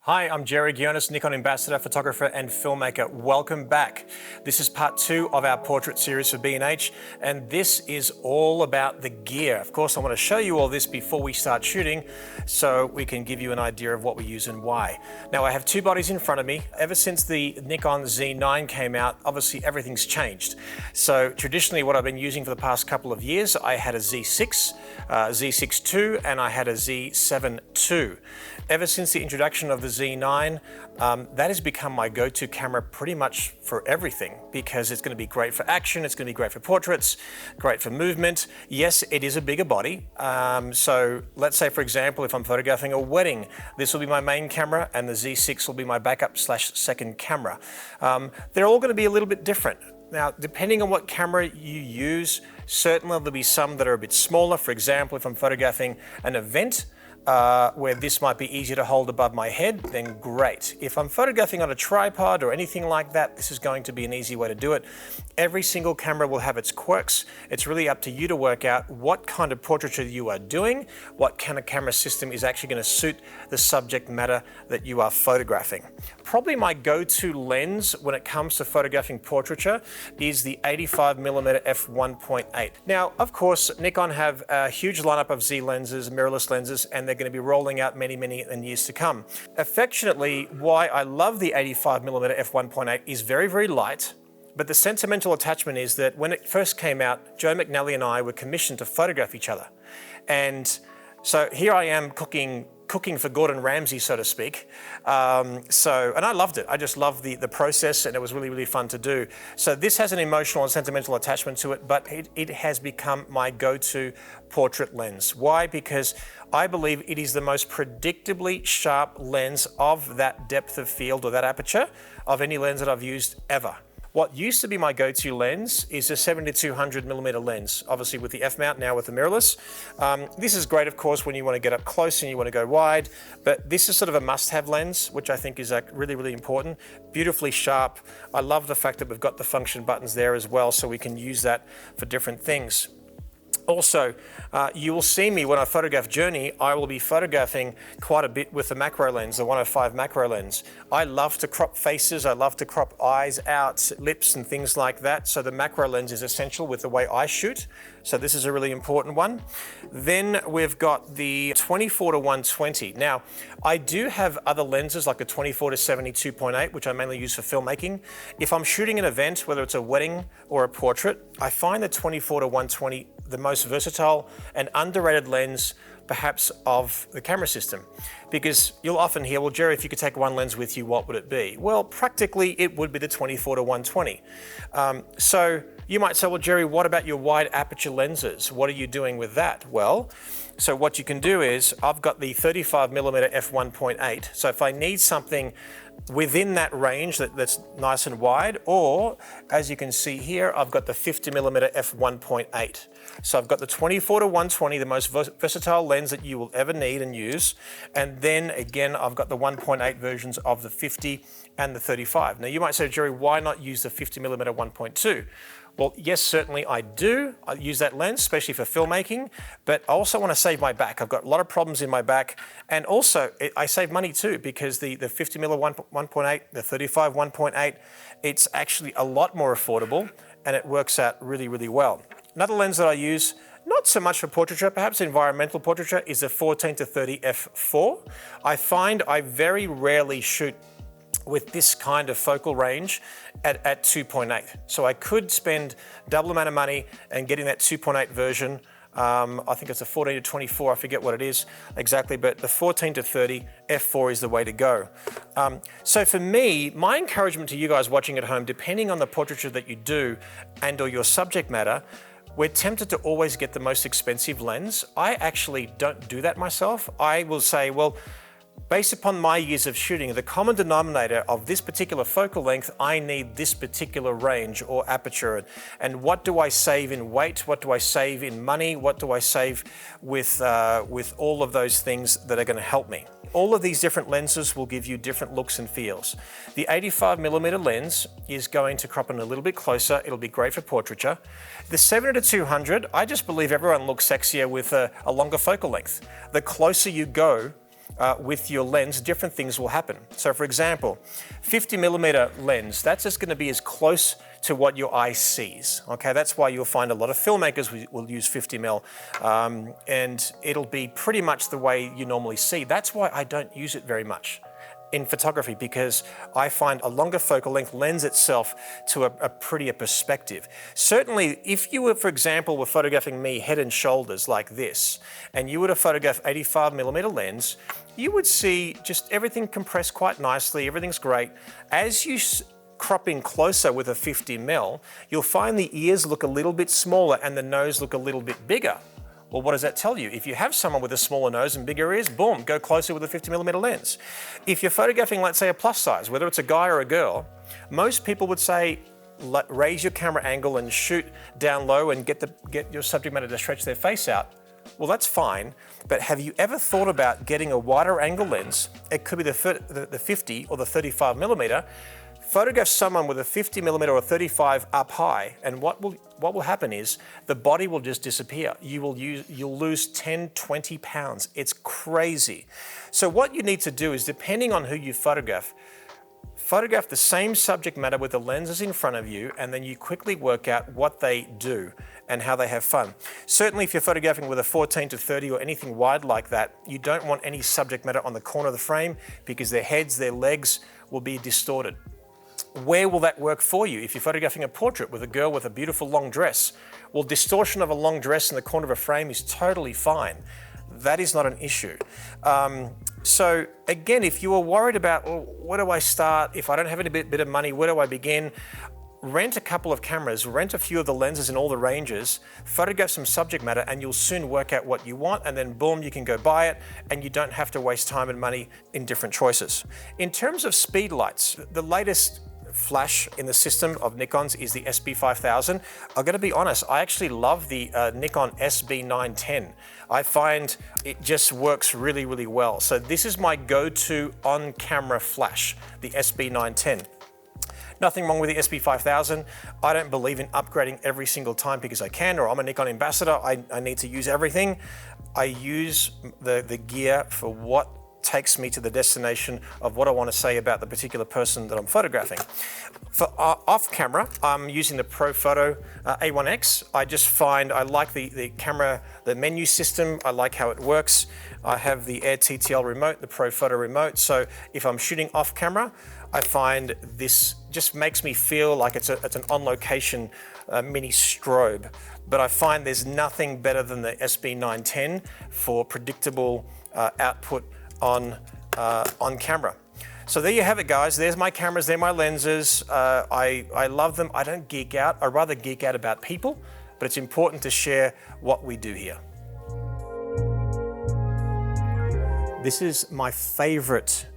Hi, I'm Jerry Ghionis, Nikon Ambassador, photographer and filmmaker. Welcome back. This is part 2 of our portrait series for B&H, and this is all about the gear. Of course, I want to show you all this before we start shooting so we can give you an idea of what we use and why. Now, I have two bodies in front of me. Ever since the Nikon Z9 came out, obviously everything's changed. So traditionally what I've been using for the past couple of years, I had a Z6, Z6 II, and I had a Z7 II. Ever since the introduction of the Z9, that has become my go-to camera pretty much for everything, because it's going to be great for action, it's going to be great for portraits, great for movement. Yes, it is a bigger body. So let's say, for example, if I'm photographing a wedding, this will be my main camera and the Z6 will be my backup / second camera. They're all going to be a little bit different. Now, depending on what camera you use, certainly there'll be some that are a bit smaller. For example, if I'm photographing an event, where this might be easier to hold above my head, then great. If I'm photographing on a tripod or anything like that, this is going to be an easy way to do it. Every single camera will have its quirks. It's really up to you to work out what kind of portraiture you are doing, what kind of camera system is actually going to suit the subject matter that you are photographing. Probably my go-to lens when it comes to photographing portraiture is the 85mm f1.8. Now, of course, Nikon have a huge lineup of Z lenses, mirrorless lenses, and they're going to be rolling out many in years to come. Affectionately, why I love the 85mm f1.8 is very, very light, but the sentimental attachment is that when it first came out, Joe McNally and I were commissioned to photograph each other. And so here I am cooking for Gordon Ramsay, so to speak. And I loved it. I just loved the process, and it was really, really fun to do. So this has an emotional and sentimental attachment to it, but it has become my go-to portrait lens. Why? Because I believe it is the most predictably sharp lens of that depth of field or that aperture of any lens that I've used ever. What used to be my go-to lens is a 70-200mm lens, obviously with the f-mount, now with the mirrorless. This is great, of course, when you want to get up close and you want to go wide, but this is sort of a must-have lens, which I think is really, really important. Beautifully sharp. I love the fact that we've got the function buttons there as well, so we can use that for different things. Also, you will see me when I photograph Journey, I will be photographing quite a bit with the macro lens, the 105 macro lens. I love to crop faces, I love to crop eyes out, lips and things like that. So the macro lens is essential with the way I shoot. So this is a really important one. Then we've got the 24-120. Now, I do have other lenses like a 24-70 2.8, which I mainly use for filmmaking. If I'm shooting an event, whether it's a wedding or a portrait, I find the 24-120 the most versatile and underrated lens perhaps of the camera system, because you'll often hear, well, Jerry, if you could take one lens with you, what would it be? Well, practically it would be the 24-120. So you might say, well, Jerry, what about your wide aperture lenses? What are you doing with that? Well, so what you can do is I've got the 35mm f1.8. So if I need something within that range that's nice and wide, or as you can see here, I've got the 50mm f1.8. So I've got the 24-120, the most versatile lens that you will ever need and use. And then again, I've got the 1.8 versions of the 50 and the 35. Now you might say, Jerry, why not use the 50mm 1.2? Well, yes, certainly I do. I use that lens, especially for filmmaking, but I also want to save my back. I've got a lot of problems in my back, and also I save money too, because the 50mm 1.8, the 35 1.8, it's actually a lot more affordable, and it works out really, really well. Another lens that I use, not so much for portraiture, perhaps environmental portraiture, is the 14-30 f4. I find I very rarely shoot with this kind of focal range at 2.8. So I could spend double amount of money and getting that 2.8 version. I think it's a 14-24, I forget what it is exactly, but the 14-30 f4 is the way to go. So for me, my encouragement to you guys watching at home, depending on the portraiture that you do and or your subject matter, we're tempted to always get the most expensive lens. I actually don't do that myself. I will say, well, based upon my years of shooting, the common denominator of this particular focal length, I need this particular range or aperture. And what do I save in weight? What do I save in money? What do I save with all of those things that are going to help me? All of these different lenses will give you different looks and feels. The 85mm lens is going to crop in a little bit closer. It'll be great for portraiture. The 70-200, I just believe everyone looks sexier with a longer focal length. The closer you go, with your lens, different things will happen. So for example, 50mm lens, that's just going to be as close to what your eye sees. Okay, that's why you'll find a lot of filmmakers will use 50mm, and it'll be pretty much the way you normally see. That's why I don't use it very much in photography, because I find a longer focal length lends itself to a prettier perspective. Certainly, if you were, for example, were photographing me head and shoulders like this, and you were to photograph 85mm lens, you would see just everything compressed quite nicely, everything's great. As you crop in closer with a 50mm, you'll find the ears look a little bit smaller and the nose look a little bit bigger. Well, what does that tell you? If you have someone with a smaller nose and bigger ears, boom, go closer with a 50mm lens. If you're photographing, let's say, a plus size, whether it's a guy or a girl, most people would say, raise your camera angle and shoot down low and get your subject matter to stretch their face out. Well, that's fine, but have you ever thought about getting a wider angle lens? It could be the 50 or the 35mm. Photograph someone with a 50mm or a 35 up high, and what will happen is the body will just disappear. You'll lose 10, 20 pounds. It's crazy. So what you need to do is, depending on who you photograph the same subject matter with the lenses in front of you, and then you quickly work out what they do and how they have fun. Certainly if you're photographing with a 14 to 30 or anything wide like that, you don't want any subject matter on the corner of the frame, because their heads, their legs will be distorted. Where will that work for you? If you're photographing a portrait with a girl with a beautiful long dress, well, distortion of a long dress in the corner of a frame is totally fine. That is not an issue. So again, if you are worried about, well, where do I start? If I don't have any bit of money, where do I begin? Rent a couple of cameras, rent a few of the lenses in all the ranges, photograph some subject matter, and you'll soon work out what you want, and then boom, you can go buy it, and you don't have to waste time and money in different choices. In terms of Speedlights, the latest flash in the system of Nikon's is the SB5000. I'm going to be honest, I actually love the Nikon SB910. I find it just works really, really well. So this is my go-to on-camera flash, the SB910. Nothing wrong with the SB5000. I don't believe in upgrading every single time because I can, or I'm a Nikon ambassador. I need to use everything. I use the gear for what takes me to the destination of what I want to say about the particular person that I'm photographing. For off camera, I'm using the ProPhoto A1X. I just find I like the camera, the menu system. I like how it works. I have the Air TTL remote, the ProPhoto remote. So if I'm shooting off camera, I find this just makes me feel like it's an on-location mini strobe. But I find there's nothing better than the SB910 for predictable output on camera. So there you have it, guys. There's my cameras, they're my lenses. I love them. I don't geek out. I rather geek out about people, but it's important to share what we do here. This is my favorite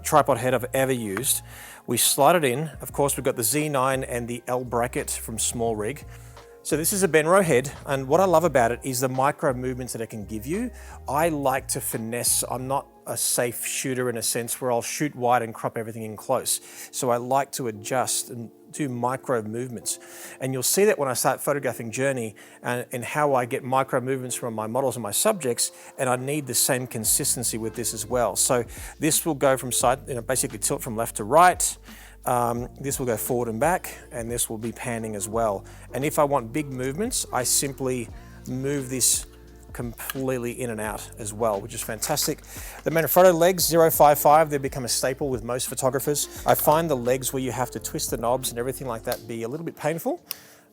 tripod head I've ever used. We slide it in. Of course, we've got the Z9 and the L bracket from Small Rig. So this is a Benro head, and what I love about it is the micro movements that it can give you. I like to finesse. I'm not a safe shooter in a sense where I'll shoot wide and crop everything in close. So I like to adjust and do micro movements. And you'll see that when I start photographing journey and how I get micro movements from my models and my subjects, and I need the same consistency with this as well. So this will go from side, basically tilt from left to right. This will go forward and back, and this will be panning as well. And if I want big movements, I simply move this completely in and out as well, which is fantastic. The Manfrotto legs 055, they've become a staple with most photographers. I find the legs where you have to twist the knobs and everything like that be a little bit painful,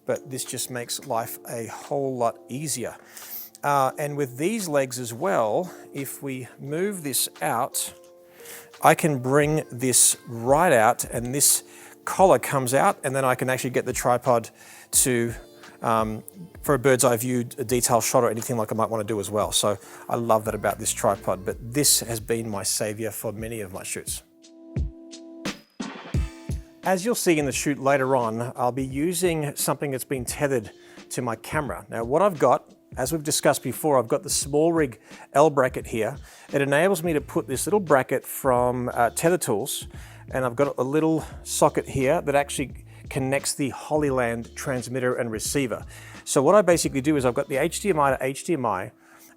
but this just makes life a whole lot easier. And with these legs as well, if we move this out, I can bring this right out, and this collar comes out, and then I can actually get the tripod to, for a bird's eye view, a detail shot or anything like I might want to do as well. So I love that about this tripod, but this has been my savior for many of my shoots. As you'll see in the shoot later on, I'll be using something that's been tethered to my camera. Now what I've got, as we've discussed before, I've got the Small Rig L bracket here. It enables me to put this little bracket from Tether Tools, and I've got a little socket here that actually connects the Holyland transmitter and receiver. So what I basically do is I've got the HDMI to HDMI,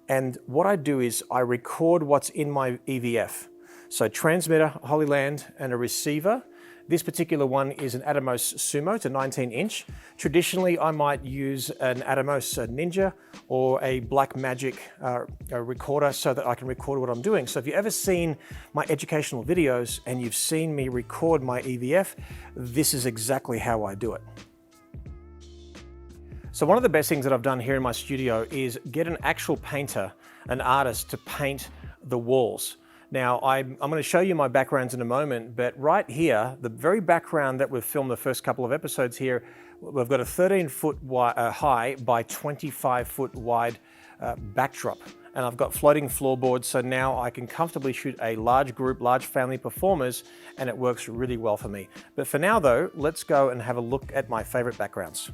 And what I do is I record what's in my EVF. So transmitter, Holy Land, and a receiver. This particular one is an Atomos Sumo, it's a 19-inch. Traditionally, I might use an Atomos Ninja or a Blackmagic recorder so that I can record what I'm doing. So if you've ever seen my educational videos and you've seen me record my EVF, this is exactly how I do it. So one of the best things that I've done here in my studio is get an actual painter, an artist, to paint the walls. Now, I'm going to show you my backgrounds in a moment, but right here, the very background that we've filmed the first couple of episodes here, we've got a 13-foot high by 25-foot wide backdrop. And I've got floating floorboards, so now I can comfortably shoot a large group, large family performers, and it works really well for me. But for now though, let's go and have a look at my favorite backgrounds.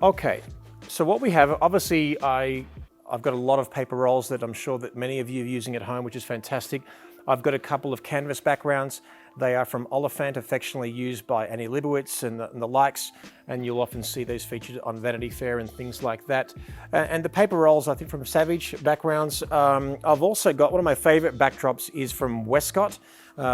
Okay. So what we have, obviously I've got a lot of paper rolls that I'm sure that many of you are using at home, which is fantastic. I've got a couple of canvas backgrounds. They are from Oliphant, affectionately used by Annie Leibovitz and the likes, and you'll often see those featured on Vanity Fair and things like that. And the paper rolls, I think, from Savage backgrounds. I've also got one of my favorite backdrops is from Westcott.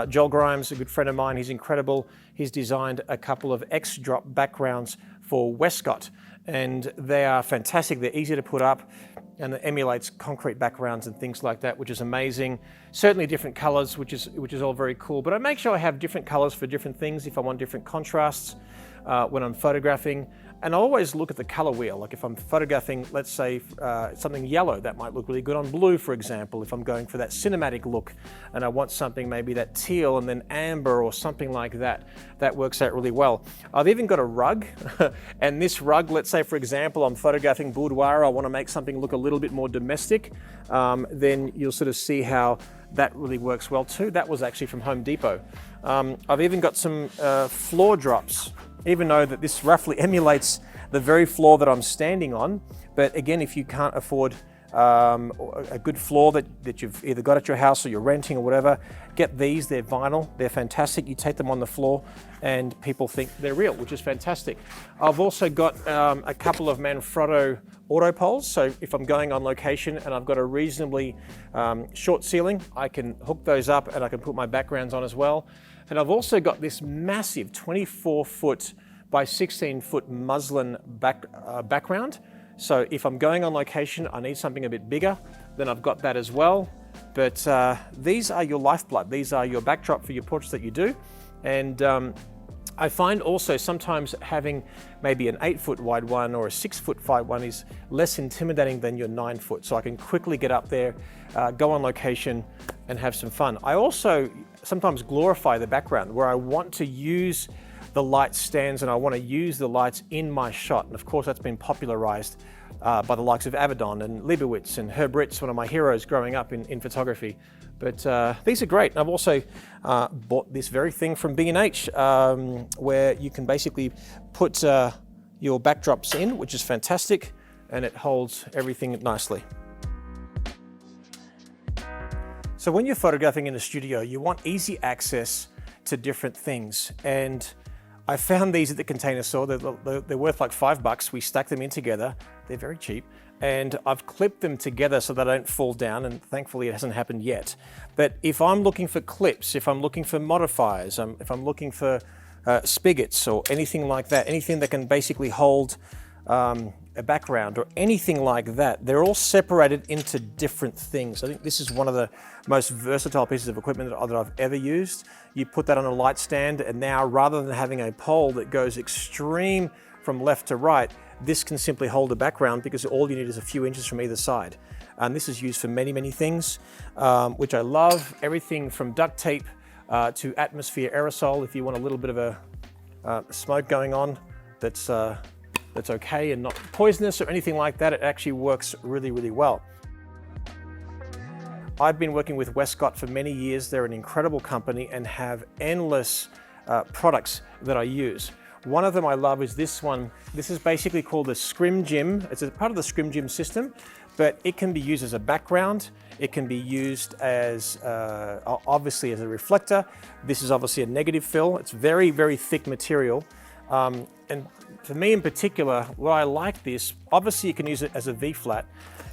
Joel Grimes, a good friend of mine, he's incredible. He's designed a couple of X-drop backgrounds for Westcott, and they are fantastic. They're easy to put up, and it emulates concrete backgrounds and things like that, which is amazing. Certainly different colors, which is all very cool. But I make sure I have different colors for different things if I want different contrasts when I'm photographing. And I always look at the color wheel. Like if I'm photographing, let's say something yellow, that might look really good on blue, for example. If I'm going for that cinematic look and I want something maybe that teal and then amber or something like that, that works out really well. I've even got a rug, and this rug, let's say for example, I'm photographing boudoir, I want to make something look a little bit more domestic, then you'll sort of see how that really works well too. That was actually from Home Depot. I've even got some floor drops, even though that this roughly emulates the very floor that I'm standing on. But again, if you can't afford a good floor that you've either got at your house or you're renting or whatever, get these. They're vinyl, they're fantastic. You take them on the floor and people think they're real, which is fantastic. I've also got a couple of Manfrotto auto poles. So if I'm going on location and I've got a reasonably short ceiling, I can hook those up and I can put my backgrounds on as well. And I've also got this massive 24-foot by 16-foot muslin background. So if I'm going on location, I need something a bit bigger, then I've got that as well. But these are your lifeblood. These are your backdrop for your portraits that you do. And I find also sometimes having maybe an 8-foot wide one or a 6-foot wide one is less intimidating than your 9-foot. So I can quickly get up there, go on location and have some fun. I also sometimes glorify the background where I want to use the light stands and I want to use the lights in my shot. And of course that's been popularized by the likes of Avedon and Leibovitz and Herb Ritts, one of my heroes growing up in photography. But these are great. And I've also bought this very thing from B&H where you can basically put your backdrops in, which is fantastic, and it holds everything nicely. So when you're photographing in the studio, you want easy access to different things. And I found these at the Container Store. They're worth like $5. We stack them in together. They're very cheap. And I've clipped them together so that I don't fall down, and thankfully it hasn't happened yet. But if I'm looking for clips, if I'm looking for modifiers, if I'm looking for spigots or anything like that, anything that can basically hold a background or anything like that, they're all separated into different things. I think this is one of the most versatile pieces of equipment that I've ever used. You put that on a light stand, and now rather than having a pole that goes extreme from left to right, this can simply hold a background because all you need is a few inches from either side. And this is used for many, many things, which I love. Everything from duct tape to atmosphere aerosol. If you want a little bit of a smoke going on that's okay and not poisonous or anything like that, it actually works really, really well. I've been working with Westcott for many years. They're an incredible company and have endless products that I use. One of them I love is this one. This is basically called the Scrim Gym. It's a part of the Scrim Gym system, but it can be used as a background. It can be used as, obviously, as a reflector. This is obviously a negative fill. It's very, very thick material. And for me in particular, why I like this, obviously you can use it as a V-flat.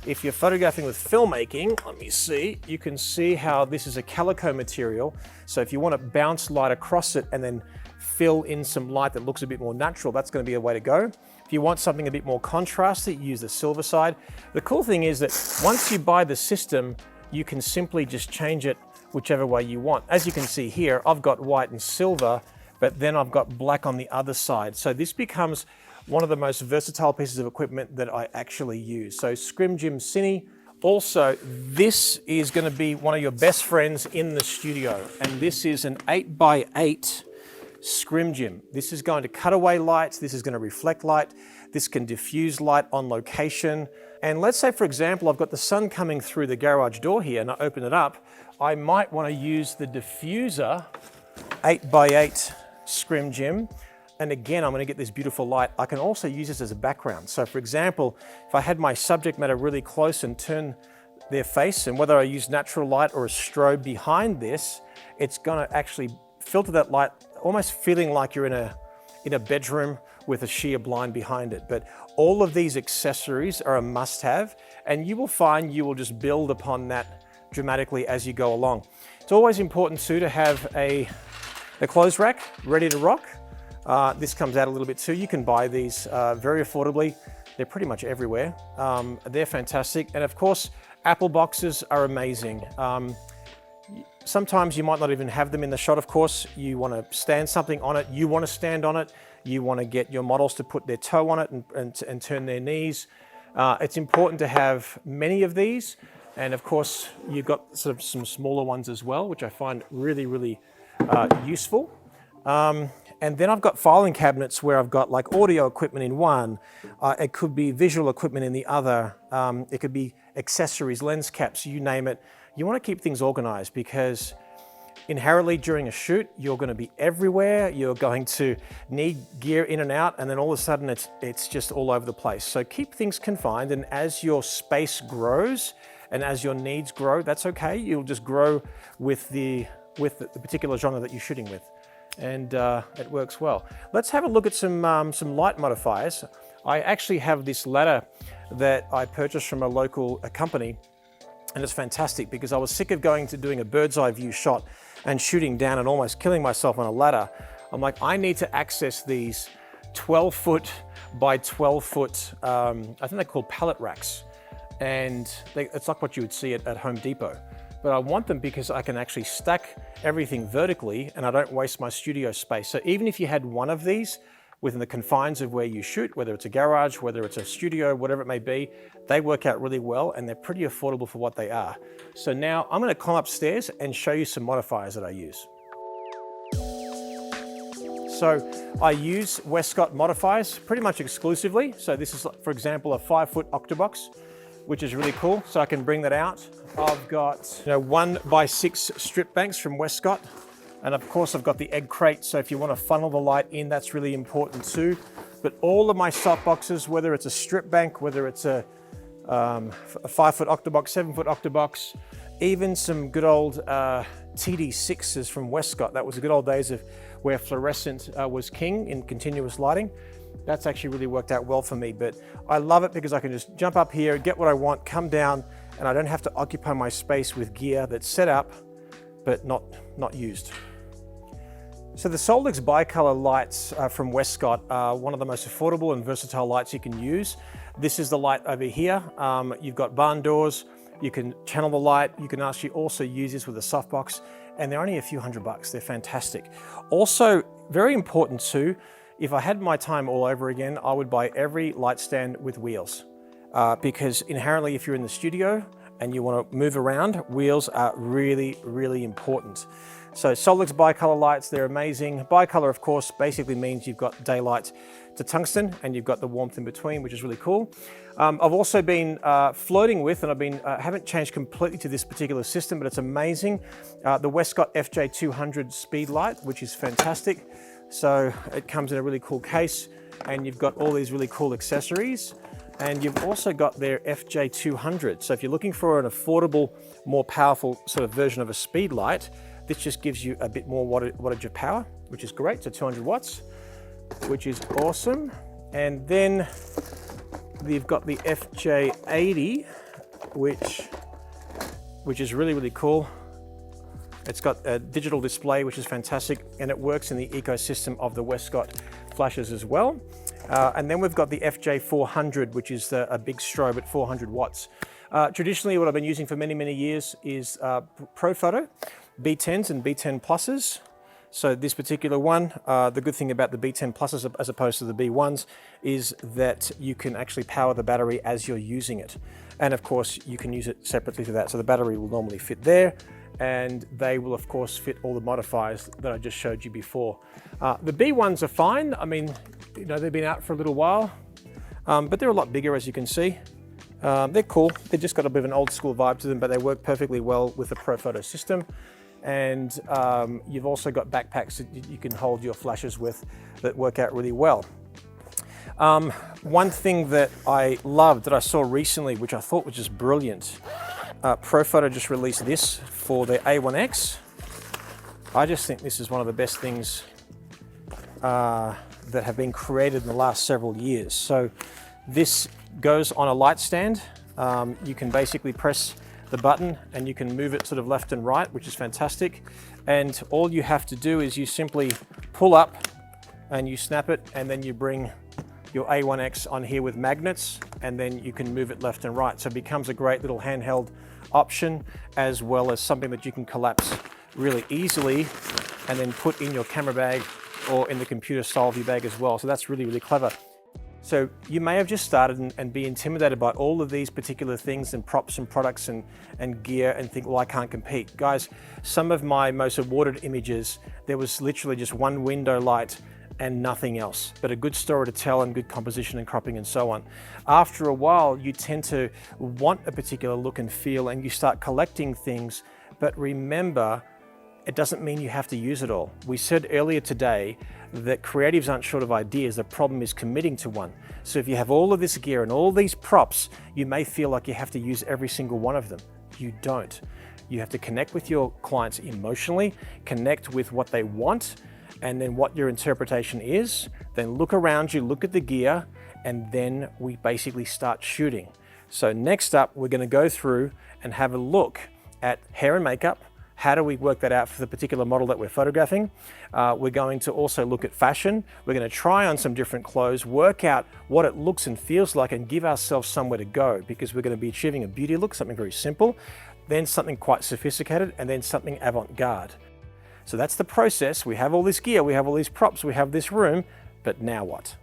If you're photographing with filmmaking, let me see, you can see how this is a calico material. So if you want to bounce light across it and then fill in some light that looks a bit more natural, that's going to be a way to go. If you want something a bit more contrasty, use the silver side. The cool thing is that once you buy the system, you can simply just change it whichever way you want. As you can see here, I've got white and silver, but then I've got black on the other side. So this becomes one of the most versatile pieces of equipment that I actually use. So Scrim Jim Cine. Also, this is going to be one of your best friends in the studio. And this is an 8x8 Scrim Jim. This is going to cut away light. This is going to reflect light. This can diffuse light on location. And let's say, for example, I've got the sun coming through the garage door here and I open it up. I might want to use the diffuser 8x8 Scrim Jim. And again, I'm going to get this beautiful light. I can also use this as a background. So for example, if I had my subject matter really close and turn their face, and whether I use natural light or a strobe behind this, it's going to actually filter that light, almost feeling like you're in a bedroom with a sheer blind behind it. But all of these accessories are a must-have, and you will find you will just build upon that dramatically as you go along. It's always important too to have a clothes rack ready to rock. This comes out a little bit too. You can buy these very affordably. They're pretty much everywhere. They're fantastic. And of course, Apple boxes are amazing. Sometimes you might not even have them in the shot, of course. You want to stand something on it. You want to stand on it. You want to get your models to put their toe on it and turn their knees. It's important to have many of these. And of course, you've got sort of some smaller ones as well, which I find really, really useful. And then I've got filing cabinets where I've got like audio equipment in one. It could be visual equipment in the other. It could be accessories, lens caps, you name it. You want to keep things organized because inherently during a shoot, you're going to be everywhere. You're going to need gear in and out, and then all of a sudden it's just all over the place. So keep things confined, and as your space grows and as your needs grow, that's okay. You'll just grow with the particular genre that you're shooting with. And it works well. Let's have a look at some light modifiers. I actually have this ladder that I purchased from a local company, and it's fantastic because I was sick of doing a bird's eye view shot and shooting down and almost killing myself on a ladder. I'm like, I need to access these 12-foot by 12-foot, I think they're called pallet racks. And it's like what you would see at Home Depot. But I want them because I can actually stack everything vertically and I don't waste my studio space. So even if you had one of these within the confines of where you shoot, whether it's a garage, whether it's a studio, whatever it may be, they work out really well and they're pretty affordable for what they are. So now I'm going to climb upstairs and show you some modifiers that I use. So I use Westcott modifiers pretty much exclusively. So this is, for example, a 5-foot octobox, which is really cool. So I can bring that out. I've got 1x6 strip banks from Westcott. And of course I've got the egg crate. So if you want to funnel the light in, that's really important too. But all of my softboxes, whether it's a strip bank, whether it's a 5-foot octobox, 7-foot octobox, even some good old TD6s from Westcott. That was the good old days of where fluorescent was king in continuous lighting. That's actually really worked out well for me, but I love it because I can just jump up here, get what I want, come down, and I don't have to occupy my space with gear that's set up, but not used. So the Solix bicolor lights from Westcott are one of the most affordable and versatile lights you can use. This is the light over here. You've got barn doors, you can channel the light, you can actually also use this with a softbox, and they're only a few $100. They're fantastic. Also, very important too, if I had my time all over again, I would buy every light stand with wheels because inherently if you're in the studio and you want to move around, wheels are really, really important. So Solix bicolor lights, they're amazing. Bicolor, of course, basically means you've got daylight to tungsten and you've got the warmth in between, which is really cool. I've also been flirting with, and haven't changed completely to this particular system, but it's amazing. The Westcott FJ200 Speedlight, which is fantastic. So it comes in a really cool case and you've got all these really cool accessories, and you've also got their FJ200. So if you're looking for an affordable, more powerful sort of version of a speed light, this just gives you a bit more wattage of power, which is great, so 200 watts. which is awesome. And then you've got the FJ80, which is really, really cool. It's got a digital display, which is fantastic, and it works in the ecosystem of the Westcott flashes as well. And then we've got the FJ400, which is a big strobe at 400 watts. Traditionally, what I've been using for many, many years is ProPhoto B10s and B10 Pluses. So this particular one, the good thing about the B10 Pluses as opposed to the B1s is that you can actually power the battery as you're using it. And of course, you can use it separately to that. So the battery will normally fit there, and they will of course fit all the modifiers that I just showed you before. The B1s are fine. I mean, you know, they've been out for a little while, but they're a lot bigger, as you can see. They're cool. They've just got a bit of an old school vibe to them, but they work perfectly well with the ProPhoto system. And you've also got backpacks that you can hold your flashes with that work out really well. One thing that I loved that I saw recently, which I thought was just brilliant, ProPhoto just released this for their A1X. I just think this is one of the best things that have been created in the last several years. So this goes on a light stand. You can basically press the button and you can move it sort of left and right, which is fantastic. And all you have to do is you simply pull up and you snap it, and then you bring your A1X on here with magnets, and then you can move it left and right. So it becomes a great little handheld option, as well as something that you can collapse really easily and then put in your camera bag or in the computer style view bag as well. So that's really, really clever. So you may have just started and be intimidated by all of these particular things and props and products and gear and think, well, I can't compete. Guys, some of my most awarded images, there was literally just one window light and nothing else, but a good story to tell and good composition and cropping and so on. After a while, you tend to want a particular look and feel, and you start collecting things, but remember, it doesn't mean you have to use it all. We said earlier today that creatives aren't short of ideas, the problem is committing to one. So if you have all of this gear and all these props, you may feel like you have to use every single one of them. You don't. You have to connect with your clients emotionally, connect with what they want, and then what your interpretation is, then look around you, look at the gear, and then we basically start shooting. So next up, we're gonna go through and have a look at hair and makeup. How do we work that out for the particular model that we're photographing? We're going to also look at fashion. We're going to try on some different clothes, work out what it looks and feels like, and give ourselves somewhere to go, because we're going to be achieving a beauty look, something very simple, then something quite sophisticated, and then something avant-garde. So that's the process. We have all this gear, we have all these props, we have this room, but now what?